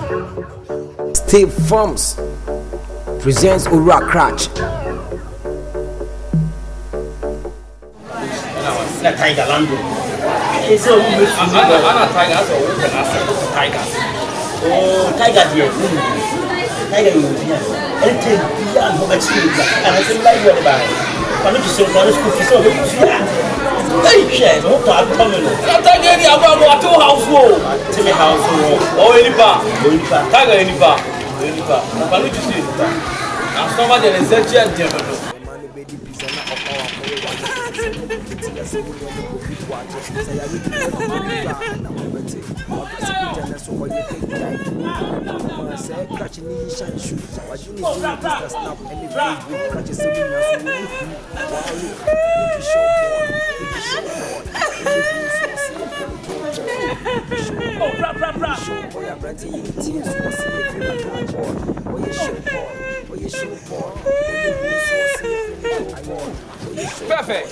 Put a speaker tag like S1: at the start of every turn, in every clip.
S1: Steve Forms presents Ura Cratch.
S2: Tiger Lando. It's a tiger, oh, tiger, dear. Tiger, and take beyond how much you and I said, like, you're buying. I'm not so far as school for hey, share, no talk, terminal. Not any about what two household. To me, household. Oh, any bar, tiger, any bar. But look to see it. I'm somebody that is a gentleman.
S3: Perfect.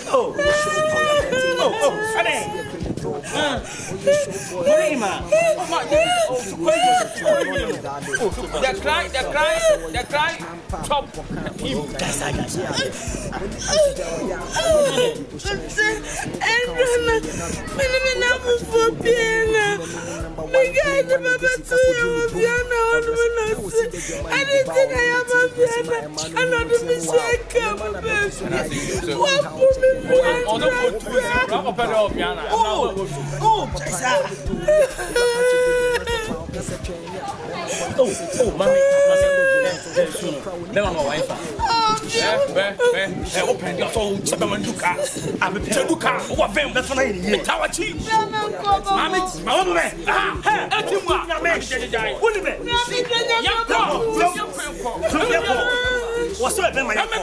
S3: The cry, top him. Open your soul, Chabamanduka. I'm a Peduka, what them that's what I need. Tower chief. Mammy, my own man. What's up, my what's up,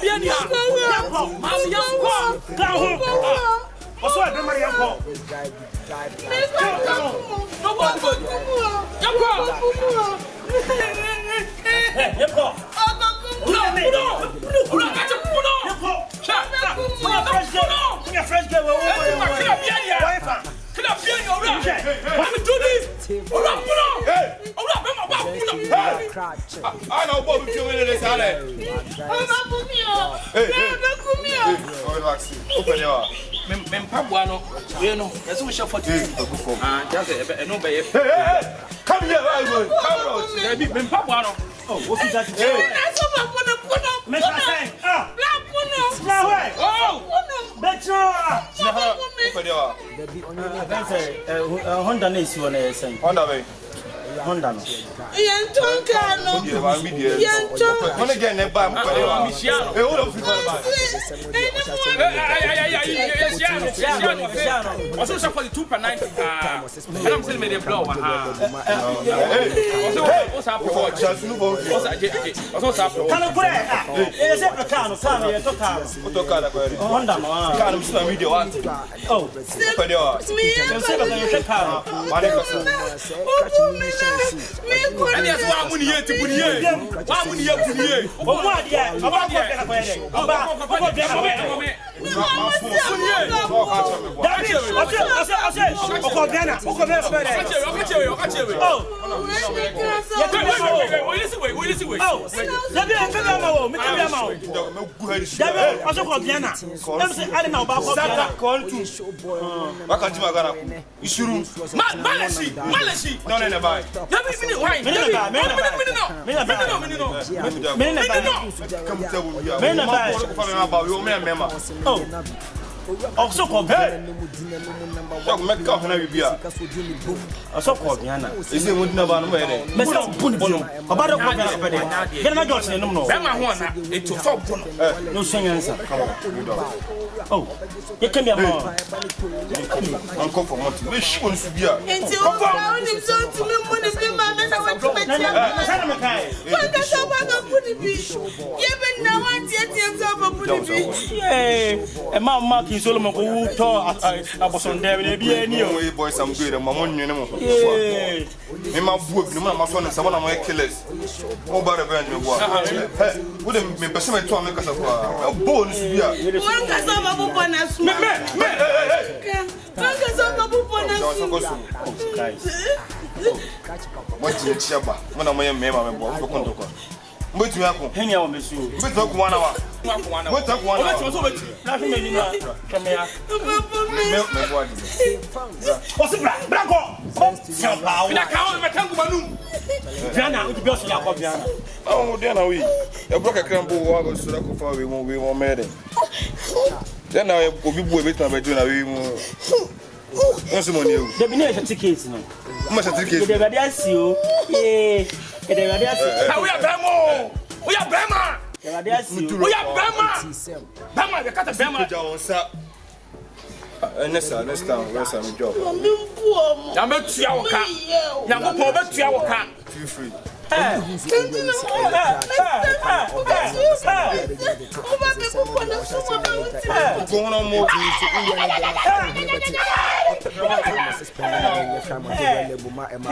S3: I know Bobby doing this. Open your Mempabuano, you know, that's what we shall for you. Just no bay. Come here, I will. Come on, Mempabuano. Oh, what is that? That's what I'm Honda is one Honda. Honda. And that's why I'm here to put here. Why would you have to hear? Also called hey. So make up na bibia. Also called Yana. Is it wouldn't have no. Mesa Bono. About the Quagana Pede. Then I don't know. Bema Juana, it to stop Bono. No sing answer. Come on. Oh, you can be a more. Uncle for months. Which one should be? Until I only so to me when it's been my man. I want to make it. What does someone put it be? Even now, I'm getting some of it. Yay. And Mamma Solomon who taught about on there, maybe any boys. I'm good. And my money, you know. In my book, no matter my son and someone of my killers. Oh, but a band, wouldn't be pursuing to make us a bonus. What did you chaba? When I'm a man, I'm a boy. But you have hang out with you. But talk 1 hour. What talk 1 hour? Nothing anymore. Come here. What's the black? Black one. I can't go. Jana, with the girls like Obiana. Oh, then we a broke a cramble wagon so that far we won't marry. Then I will be with my bedroom. What's the money? The Benedict tickets. Much a ticket. The you. We are Bama. We are Bama. We are Bama. Bama, the cat of Bama. Next time, where's some job? I'm a 2 hour car. Now, over 2 hour car. Feel free. Going on more.
S4: I'm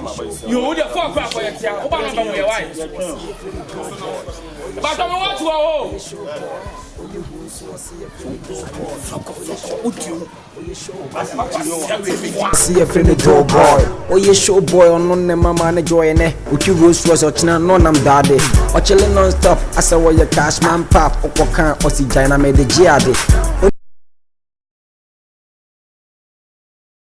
S4: sorry.
S5: You would have 4 o'clock for your wife. But I'm going to go.
S1: See a friend door boy. Oh, you show boy on no mama and joy and with you rose was or no nam daddy. Or chilling non stop. I saw your cash man pop or can or see China made the giade.